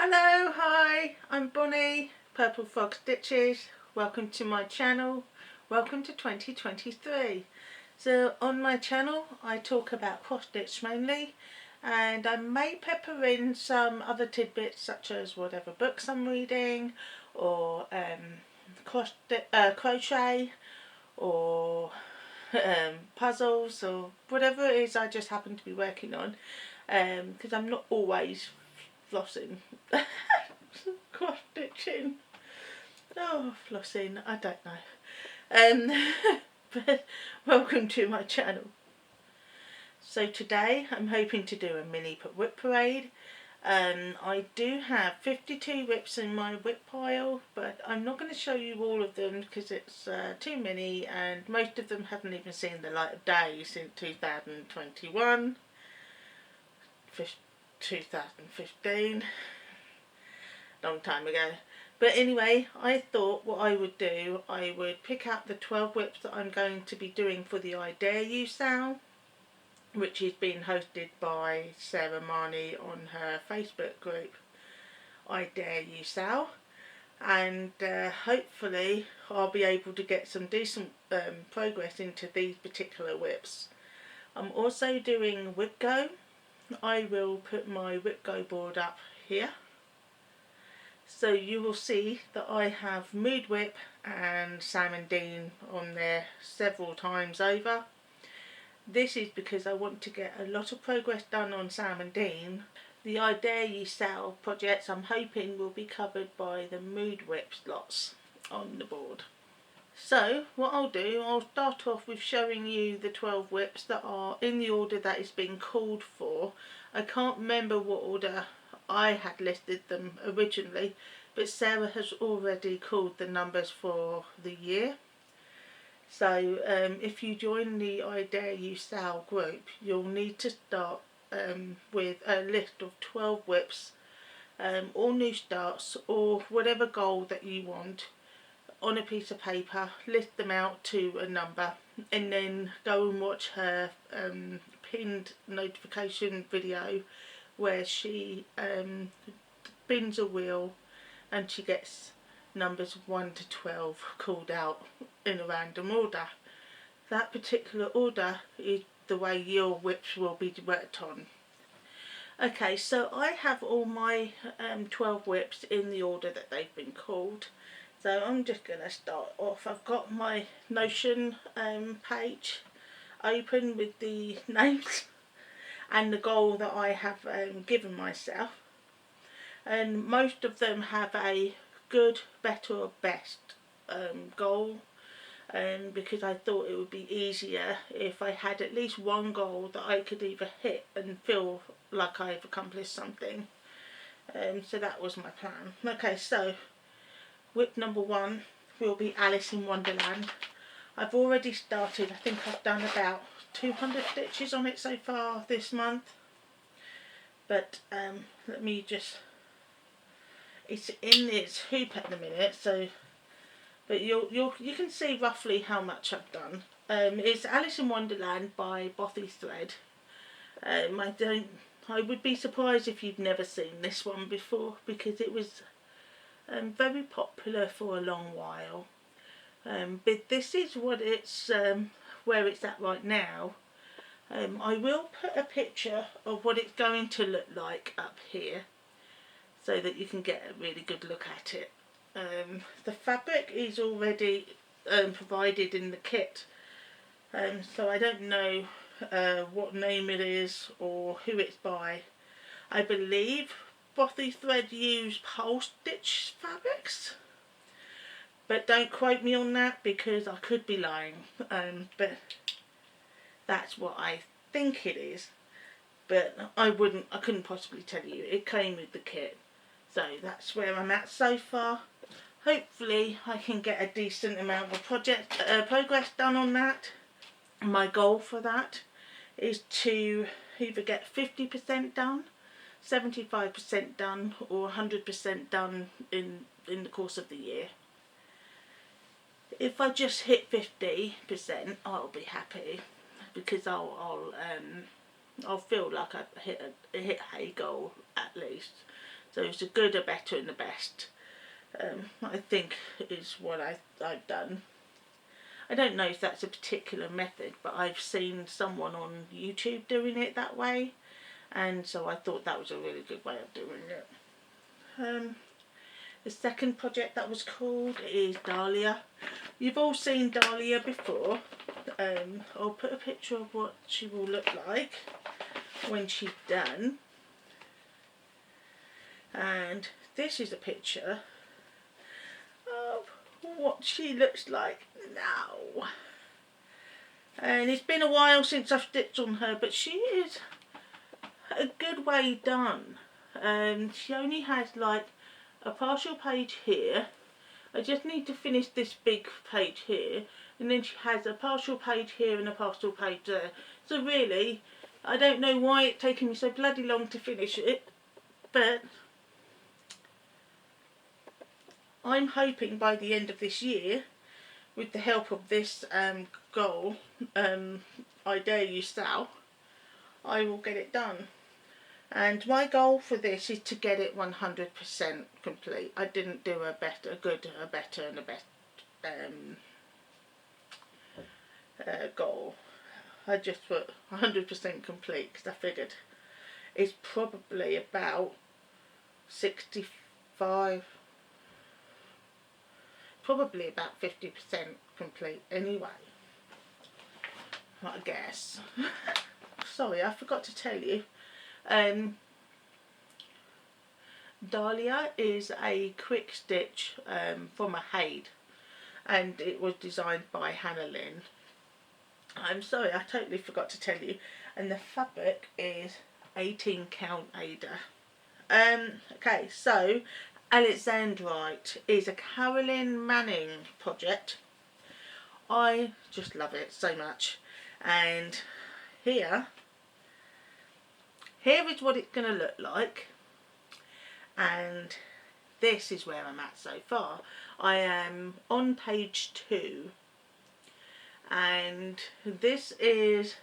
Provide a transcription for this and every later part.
Hello, hi, I'm Bonnie, Purple Frog Stitches. Welcome to my channel. Welcome to 2023. So on my channel I talk about cross stitch mainly, and I may pepper in some other tidbits such as whatever books I'm reading, or crochet, or puzzles, or whatever it is I just happen to be working on, because I'm not always flossing. Cross stitching. Oh, flossing. I don't know. But welcome to my channel. So today I'm hoping to do a mini whip parade. I do have 52 whips in my whip pile, but I'm not going to show you all of them because it's too many, and most of them haven't even seen the light of day since 2021, 2015. Long time ago. But anyway, I thought what I would do, I would pick out the 12 whips that I'm going to be doing for the I Dare You sale, which is being hosted by Sarah Marnie on her Facebook group, I Dare You sale, and hopefully I'll be able to get some decent progress into these particular whips. I'm also doing Whip Go. I will put my Whip Go board up here. So you will see that I have Mood Whip and Sam and Dean on there several times over. This is because I want to get a lot of progress done on Sam and Dean. The I Dare You sale projects I'm hoping will be covered by the Mood Whip slots on the board. So what I'll do, I'll start off with showing you the 12 whips that are in the order that is being called for. I can't remember what order I had listed them originally, but Sarah has already called the numbers for the year. So if you join the I Dare You sale group, you'll need to start with a list of 12 whips, or new starts, or whatever goal that you want, on a piece of paper, list them out to a number, and then go and watch her pinned notification video where she spins a wheel and she gets numbers 1 to 12 called out in a random order. That particular order is the way your whips will be worked on. Okay, so I have all my 12 whips in the order that they've been called. So I'm just going to start off. I've got my Notion page open with the names and the goal that I have given myself, and most of them have a good, better or best goal, because I thought it would be easier if I had at least one goal that I could either hit and feel like I've accomplished something. So that was my plan. Okay, so whip number 1 will be Alice in Wonderland. I've already started. I think I've done about 200 stitches on it so far this month, but let me just, it's in its hoop at the minute, so but you can see roughly how much I've done. It's Alice in Wonderland by Bothy Thread. I would be surprised if you've never seen this one before, because it was very popular for a long while. But this is what it's where it's at right now. I will put a picture of what it's going to look like up here so that you can get a really good look at it. The fabric is already provided in the kit, so I don't know what name it is or who it's by. I believe Bothy Thread use pole stitch fabrics, but don't quote me on that because I could be lying. But that's what I think it is, but I couldn't possibly tell you. It came with the kit, so that's where I'm at so far. Hopefully I can get a decent amount of progress done on that. My goal for that is to either get 50% done, 75% done, or 100% done in the course of the year. If I just hit 50%, I'll be happy, because I'll feel like I've hit a goal at least. So it's a good, a better and a best. I think is what I've done. I don't know if that's a particular method, but I've seen someone on YouTube doing it that way, and so I thought that was a really good way of doing it. The second project that was called is Dahlia. You've all seen Dahlia before. I'll put a picture of what she will look like when she's done. And this is a picture of what she looks like now. And it's been a while since I've stitched on her, but she is a good way done. She only has like a partial page here. I just need to finish this big page here, and then she has a partial page here and a partial page there. So really, I don't know why it's taken me so bloody long to finish it, but I'm hoping by the end of this year, with the help of this goal, I Dare You Sal, I will get it done. And my goal for this is to get it 100% complete. I didn't do a better, a good, a better and a best goal. I just put 100% complete because I figured it's probably about 65, probably about 50% complete anyway, I guess. Sorry, I forgot to tell you. Dahlia is a quick stitch from a Haid, and it was designed by Hannah Lynn. I'm sorry, I totally forgot to tell you. And the fabric is 18 count Ada. Okay, so Alexandrite is a Carolyn Manning project. I just love it so much. And here is what it's going to look like, and this is where I'm at so far. I am on page 2, and this is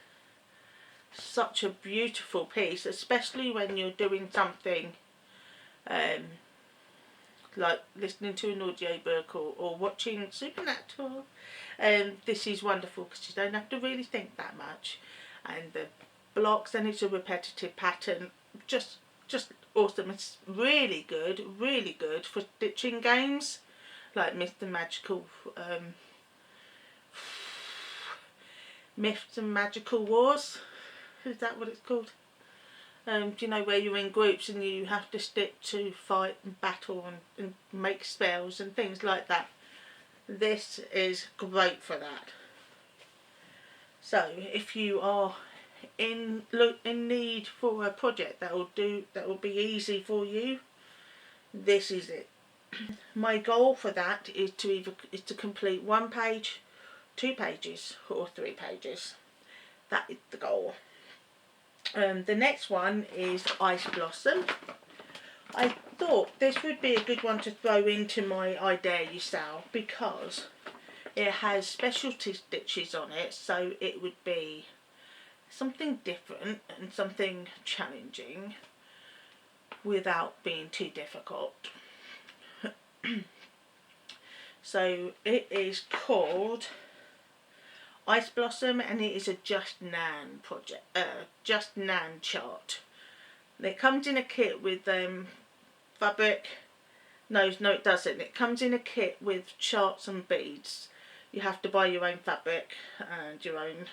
such a beautiful piece, especially when you're doing something like listening to an audiobook or watching Supernatural. This is wonderful because you don't have to really think that much, and the blocks, and it's a repetitive pattern, just awesome. It's really good for stitching games like Myths and Magical Wars. Is that what it's called? Do you know, where you're in groups and you have to stick to fight and battle and make spells and things like that? This is great for that. So if you are in need for a project that will be easy for you, this is it. My goal for that is to complete 1 page, 2 pages or 3 pages. That is the goal. The next one is Ice Blossom. I thought this would be a good one to throw into my I Dare You Sal because it has specialty stitches on it, so it would be something different and something challenging without being too difficult. So it is called Ice Blossom, and it is a Just Nan project, Just Nan chart. It comes in a kit with fabric. No, it doesn't. It comes in a kit with charts and beads. You have to buy your own fabric and your own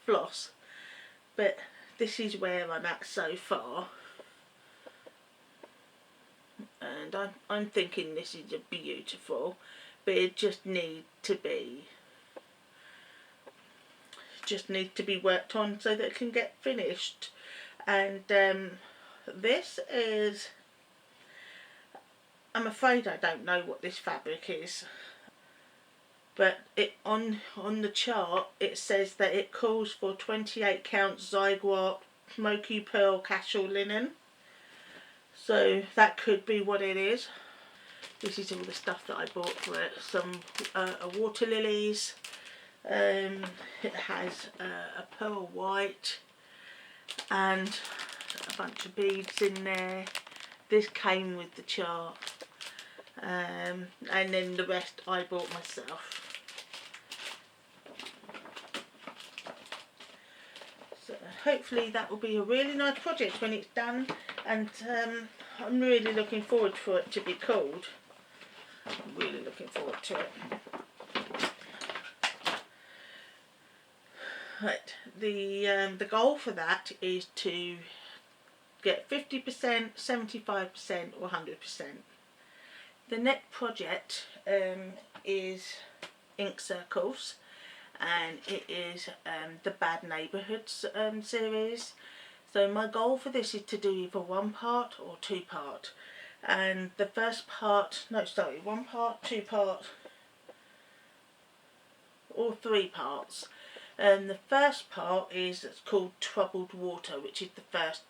floss, but this is where I'm at so far, and I'm thinking this is beautiful, but it just needs to be worked on so that it can get finished. And this is, I'm afraid I don't know what this fabric is, but it on the chart it says that it calls for 28 count Zygwart Smoky Pearl Casual Linen, so that could be what it is. This is all the stuff that I bought for it. Some water lilies. It has a pearl white, and a bunch of beads in there. This came with the chart, and then the rest I bought myself. So hopefully that will be a really nice project when it's done, and I'm really looking forward for it to be called. I'm really looking forward to it. Right, the goal for that is to get 50%, 75% or 100%. The next project is ink circles, and it is the Bad Neighbourhoods series. So my goal for this is to do either one part or two part. And the first part, no sorry, one part, two part or three parts. The first part is called Troubled Water, which is the first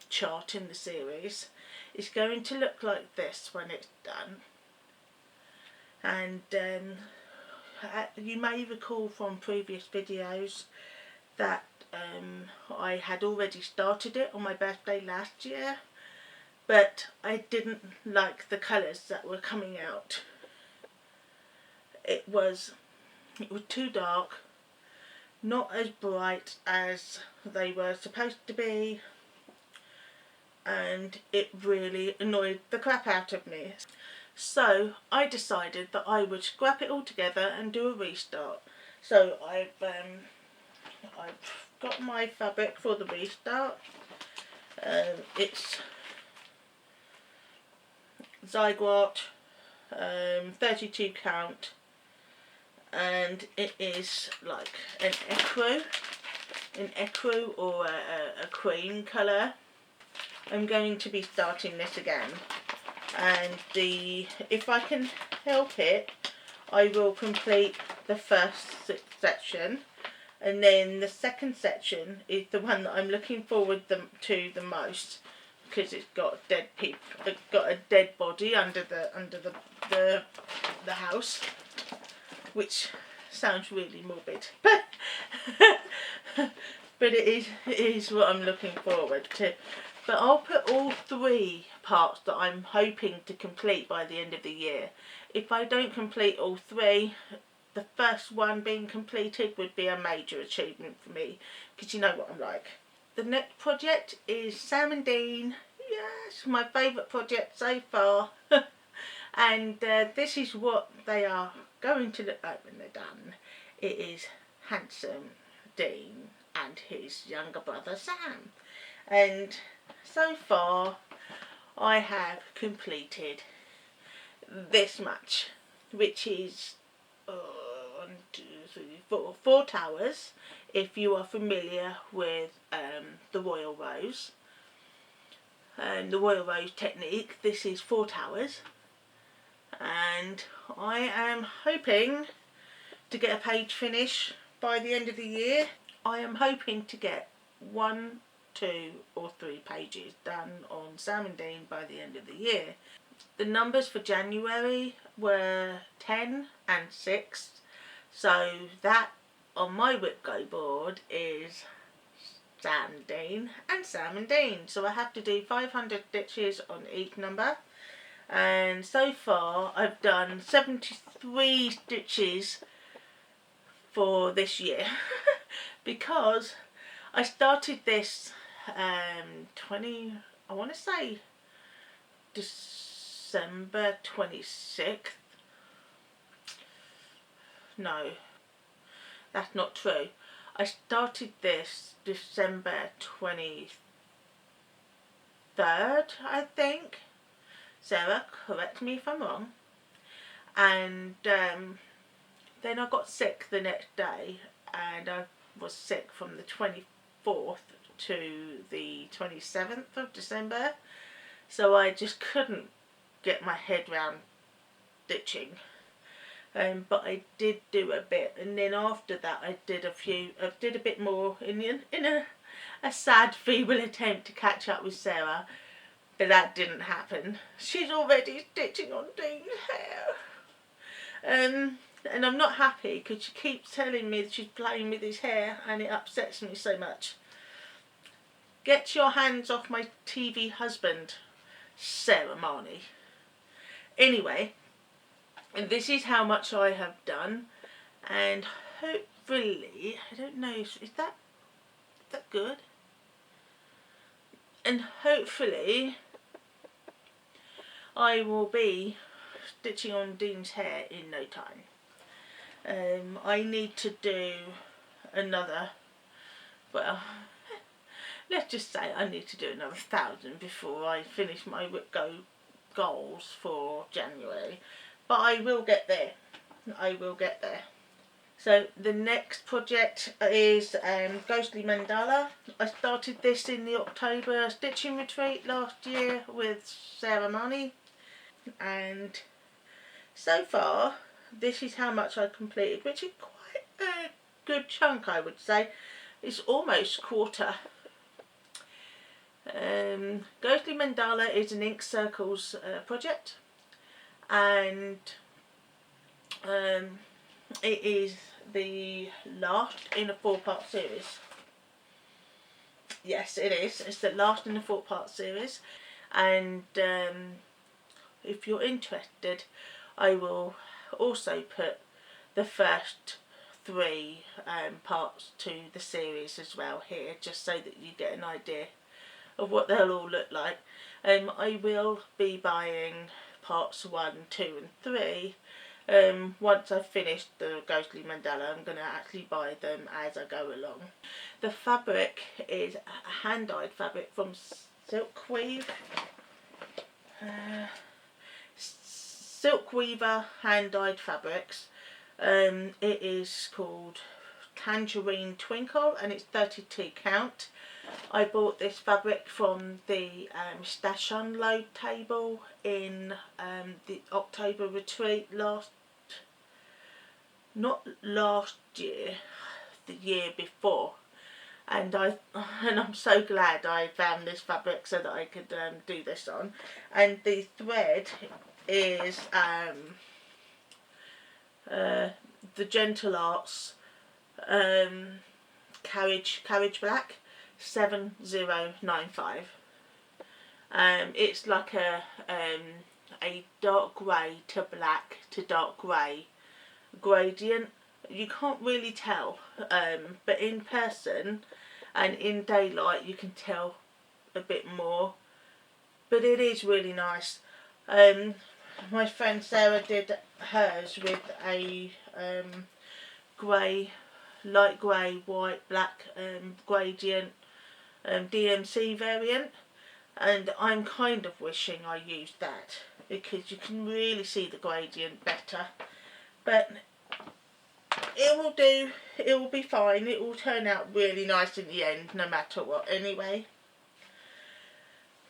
chart in the series. It's going to look like this when it's done. And you may recall from previous videos that I had already started it on my birthday last year, but I didn't like the colours that were coming out. It was too dark, not as bright as they were supposed to be, and it really annoyed the crap out of me. So I decided that I would scrap it all together and do a restart. So I've got my fabric for the restart. It's Zygot 32 count, and it is like an ecru or a cream colour. I'm going to be starting this again, and if I can help it, I will complete the first section, and then the second section is the one that I'm looking forward to the most, because it's got dead people. It's got a dead body under the house, which sounds really morbid, but it is what I'm looking forward to. But I'll put all three parts that I'm hoping to complete by the end of the year. If I don't complete all three, the first one being completed would be a major achievement for me, because you know what I'm like. The next project is Sam and Dean. Yes, my favourite project so far. And this is what they are going to look like when they're done. It is handsome Dean and his younger brother Sam. And so far I have completed this much, which is 1, 2, 3, 4, 4 towers, if you are familiar with the Royal Rose and the Royal Rose technique. This is 4 towers, and I am hoping to get a page finish by the end of the year. I am hoping to get 1, 2 or 3 pages done on Sam and Dean by the end of the year. The numbers for January were 10 and 6, so that on my Whip Go board is Sam and Dean and Sam and Dean. So I have to do 500 stitches on each number, and so far I've done 73 stitches for this year because I started this I want to say December 26th. No, that's not true. I started this December 23rd, I think. Sarah, correct me if I'm wrong. And then I got sick the next day, and I was sick from the 24th to the 27th of December, so I just couldn't get my head round stitching. But I did do a bit, and then after that I did a bit more in a sad, feeble attempt to catch up with Sarah, but that didn't happen. She's already stitching on Dean's hair. And I'm not happy because she keeps telling me that she's playing with his hair, and it upsets me so much. Get your hands off my TV husband, Sarah Marnie. Anyway, and this is how much I have done, and hopefully, I don't know, is that good? And hopefully I will be stitching on Dean's hair in no time. I need to do another, well, let's just say I need to do another 1,000 before I finish my Whip Go goals for January. But I will get there. I will get there. So the next project is Ghostly Mandala. I started this in the October stitching retreat last year with Sarah Marnie, and so far this is how much I completed, which is quite a good chunk, I would say. It's almost quarter. Ghostly Mandala is an Ink Circles project, and it is the last in a 4-part series. Yes, it is. It's the last in a 4-part series, and if you're interested, I will also put the first 3 parts to the series as well here, just so that you get an idea of what they'll all look like. I will be buying parts 1, 2 and 3. Once I've finished the Ghostly Mandala, I'm going to actually buy them as I go along. The fabric is a hand-dyed fabric from Silkweave. Silkweaver hand-dyed fabrics. It is called Tangerine Twinkle, and it's 32 count. I bought this fabric from the stash unload table in the October retreat not last year, the year before, and I'm so glad I found this fabric so that I could do this on. And the thread is the Gentle Arts Carriage Black 7095. It's like a dark grey to black to dark grey gradient. You can't really tell, but in person and in daylight you can tell a bit more, but it is really nice. My friend Sarah did hers with a grey, light grey, white, black gradient DMC variant, and I'm kind of wishing I used that because you can really see the gradient better. But it will do, it will be fine, it will turn out really nice in the end no matter what anyway.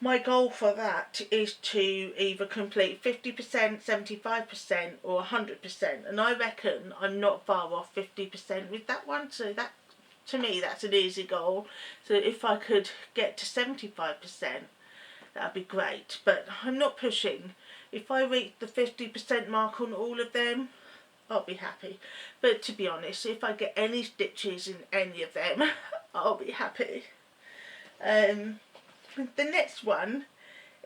My goal for that is to either complete 50%, 75% or 100%, and I reckon I'm not far off 50% with that one, so that, to me, that's an easy goal. So if I could get to 75%, that'd be great, but I'm not pushing. If I reach the 50% mark on all of them, I'll be happy. But to be honest, if I get any stitches in any of them, I'll be happy. The next one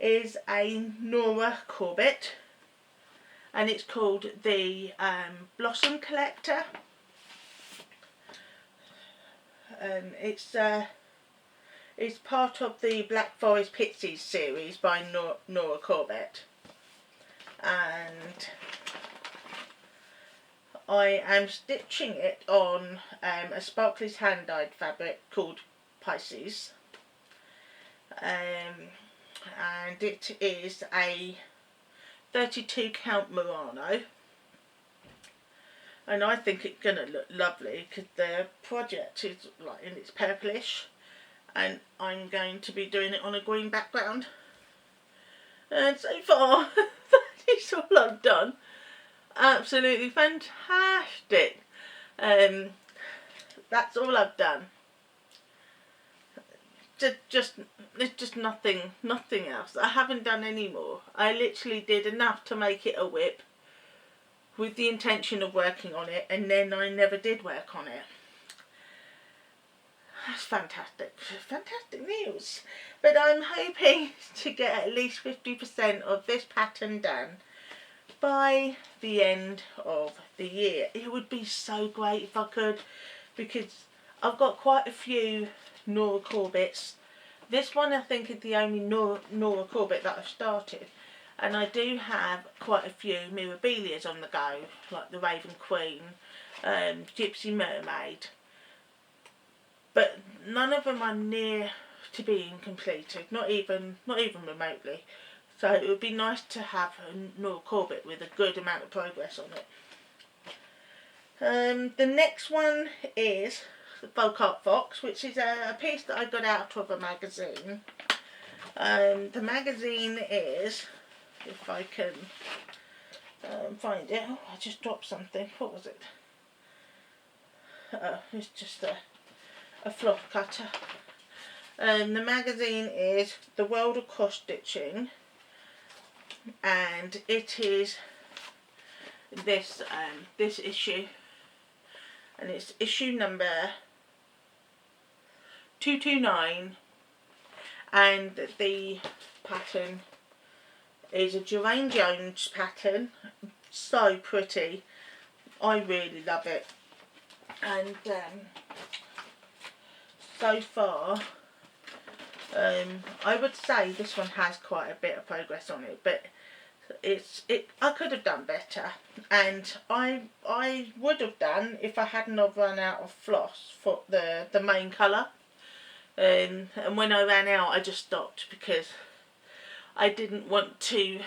is a Nora Corbett, and it's called the Blossom Collector. It's part of the Black Forest Pixies series by Nora Corbett, and I am stitching it on a Sparkly's hand-dyed fabric called Pisces, and it is a 32 count Murano, and I think it's going to look lovely because the project is like in its purplish, and I'm going to be doing it on a green background. And so far that is all I've done. Absolutely fantastic. That's all I've done. It's just nothing else. I haven't done any more. I literally did enough to make it a whip with the intention of working on it, and then I never did work on it. That's fantastic. Fantastic news. But I'm hoping to get at least 50% of this pattern done by the end of the year. It would be so great if I could, because I've got quite a few Nora Corbetts. This one I think is the only Nora Corbett that I've started. And I do have quite a few Mirabilias on the go, like the Raven Queen, Gypsy Mermaid. But none of them are near to being completed, not even remotely. So it would be nice to have a Nora Corbett with a good amount of progress on it. The next one is the Folk Art Fox, which is a piece that I got out of a magazine. The magazine is, if I can find it. Oh, I just dropped something. What was it? It's just a floss cutter. The magazine is The World of Cross Stitching, and it is this issue, and it's issue number 229, and the pattern is a Geraint Jones pattern. So pretty. I really love it. And so far, I would say this one has quite a bit of progress on it, but I could have done better, and I would have done if I hadn't have run out of floss for the main colour. And when I ran out, I just stopped because I didn't want to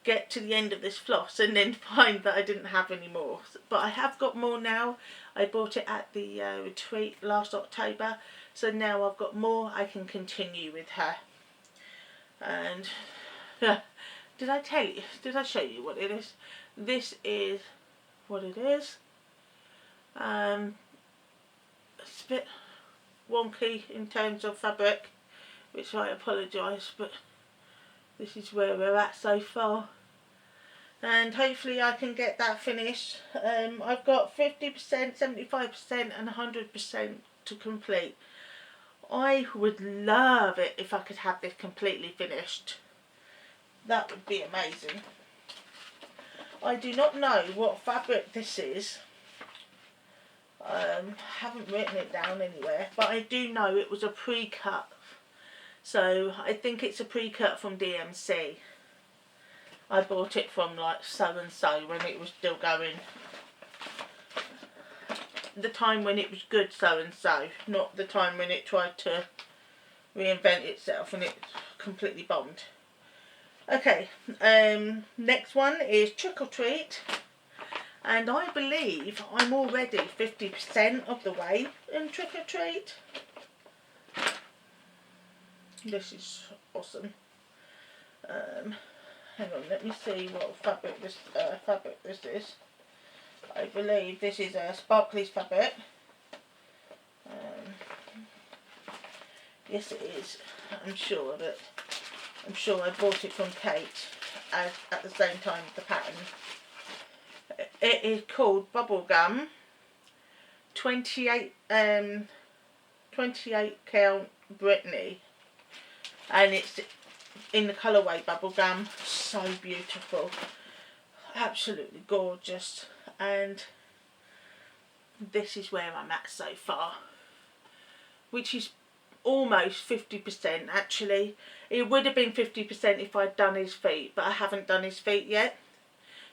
get to the end of this floss and then find that I didn't have any more. But I have got more now. I bought it at the retreat last October, so now I've got more. I can continue with her. And did I tell you? Did I show you what it is? This is what it is. It's a bit wonky in terms of fabric, which I apologise, but this is where we're at so far. And hopefully I can get that finished. I've got 50%, 75% and 100% to complete. I would love it if I could have this completely finished. That would be amazing. I do not know what fabric this is. Haven't written it down anywhere, but I do know it was a pre-cut. So I think it's a pre-cut from DMC. I bought it from like So and So when it was still going. The time when it was good So and So, not the time when it tried to reinvent itself and it completely bombed. Okay, next one is Trick or Treat, and I believe I'm already 50% of the way in Trick or Treat. This is awesome. Hang on, let me see what fabric this is. I believe this is a sparkly fabric. Yes, it is. I'm sure of it. I'm sure I bought it from Kate at the same time as the pattern. It is called Bubblegum 28 count Brittany, and it's in the colourway Bubblegum. So beautiful, absolutely gorgeous, and this is where I'm at so far, which is almost 50% actually. It would have been 50% if I'd done his feet, but I haven't done his feet yet.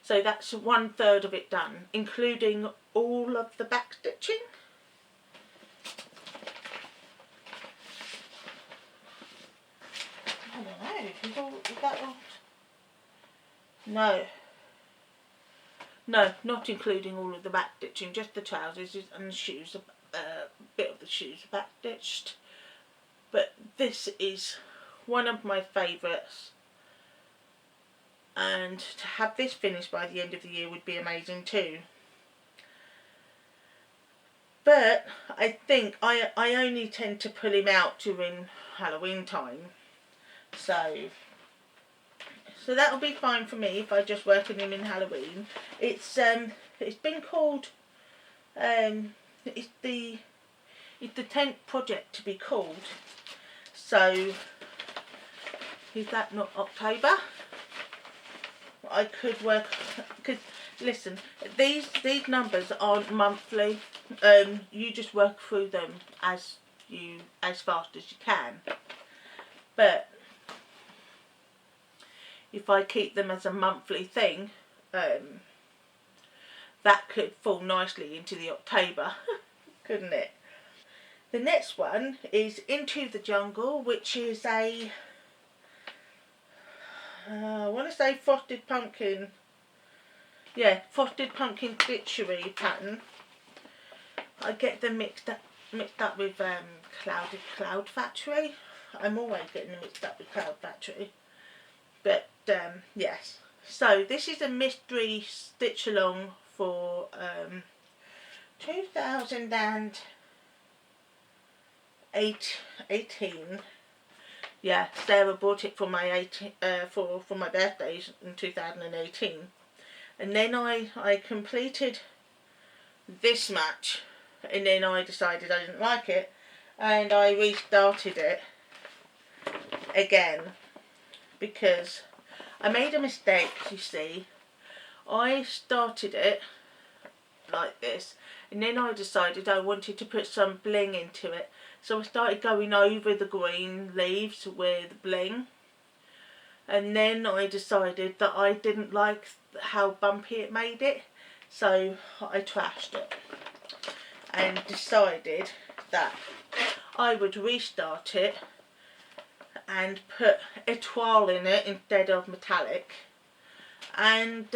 So that's 1/3 of it done, including all of the back stitching. I don't know, is that all? No, not including all of the back stitching, just the trousers and the shoes, a bit of the shoes are back stitched. But this is one of my favourites, and to have this finished by the end of the year would be amazing too. But I think I only tend to pull him out during Halloween time, so that'll be fine for me if I just work on him in Halloween. It's been called it's the It's the 10th project to be called. So, is that not October? I could work, because listen, these numbers aren't monthly. You just work through them as fast as you can. But if I keep them as a monthly thing, that could fall nicely into the October, couldn't it? The next one is Into the Jungle, which is I want to say frosted pumpkin. Yeah, frosted pumpkin glittery pattern. I get them mixed up with Cloud Factory. I'm always getting them mixed up with Cloud Factory. But yes. So this is a mystery stitch along for 2018. Yeah, Sarah bought it for my for my birthday in 2018, and then I completed this match, and then I decided I didn't like it, and I restarted it again because I made a mistake. You see, I started it like this, and then I decided I wanted to put some bling into it, so I started going over the green leaves with bling, and then I decided that I didn't like how bumpy it made it, so I trashed it and decided that I would restart it and put étoile in it instead of metallic, and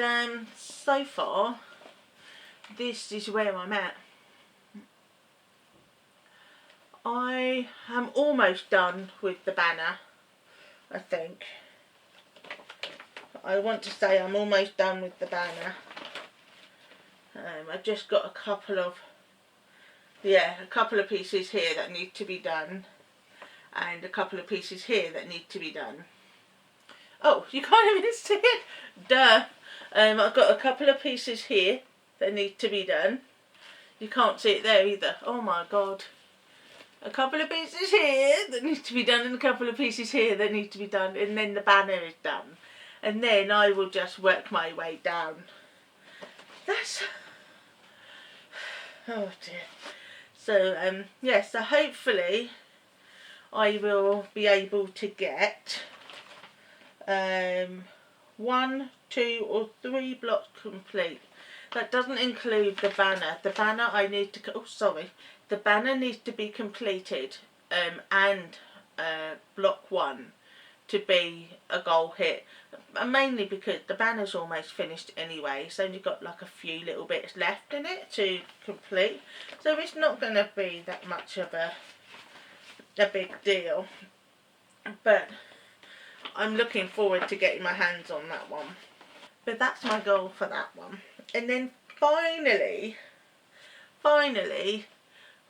so far this is where I'm at. I am almost done with the banner, I think. I want to say I'm almost done with the banner. I've just got a couple of pieces here that need to be done, and a couple of pieces here that need to be done. Oh, you can't even see it? Duh. I've got a couple of pieces here that need to be done. You can't see it there either. Oh my god. A couple of pieces here that need to be done, and a couple of pieces here that need to be done, and then the banner is done. And then I will just work my way down. That's... oh dear. So, yeah, so hopefully I will be able to get 1, 2 or 3 blocks complete. That doesn't include the banner. The banner I need to... oh, sorry. The banner needs to be completed and block 1 to be a goal hit. Mainly because the banner's almost finished anyway. It's only got like a few little bits left in it to complete. So it's not going to be that much of a big deal. But I'm looking forward to getting my hands on that one. But that's my goal for that one. And then finally,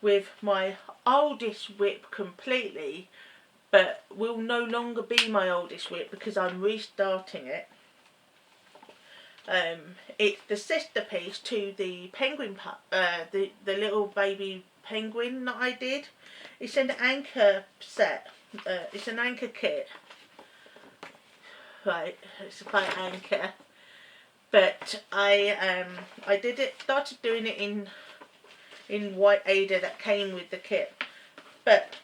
with my oldest whip completely, but will no longer be my oldest whip because I'm restarting it. It's the sister piece to the penguin, the little baby penguin that I did. It's an anchor set. It's an anchor kit. Right, it's by Anchor. But I started doing it in white Ada that came with the kit. But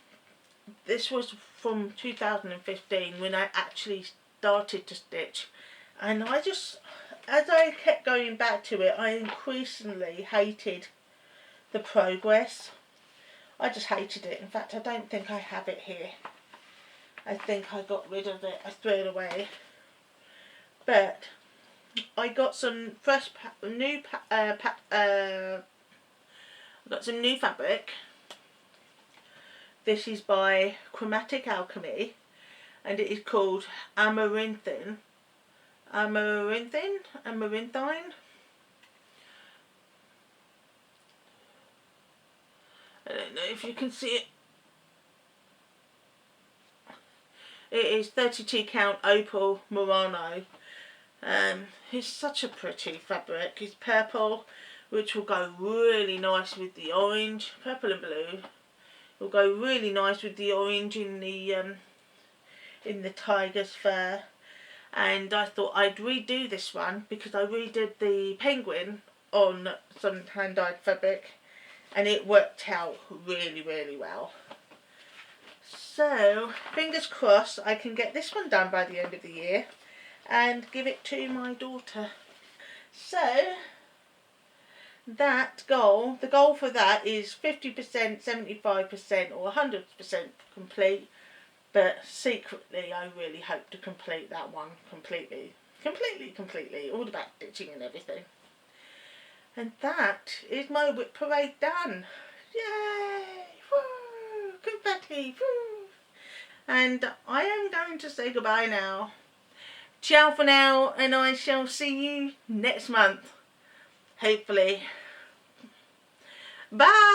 this was from 2015 when I actually started to stitch, and I just, as I kept going back to it, I increasingly hated the progress. I just hated it. In fact, I don't think I have it here. I think I got rid of it. I threw it away. But I got some fresh new fabric. This is by Chromatic Alchemy, and it is called Amaranthine. Amaranthine. I don't know if you can see it. It is 32 count opal Murano. It's such a pretty fabric. It's purple, which will go really nice with the orange, purple and blue. It'll go really nice with the orange in the tiger's fur. And I thought I'd redo this one because I redid the penguin on some hand-dyed fabric and it worked out really, really well. So fingers crossed I can get this one done by the end of the year and give it to my daughter. So that goal, the goal for that is 50%, 75% or 100% complete. But secretly, I really hope to complete that one completely. Completely. All the back stitching and everything. And that is my whip parade done. Yay! Woo! Confetti! Woo! And I am going to say goodbye now. Ciao for now, and I shall see you next month. Hopefully. Bye!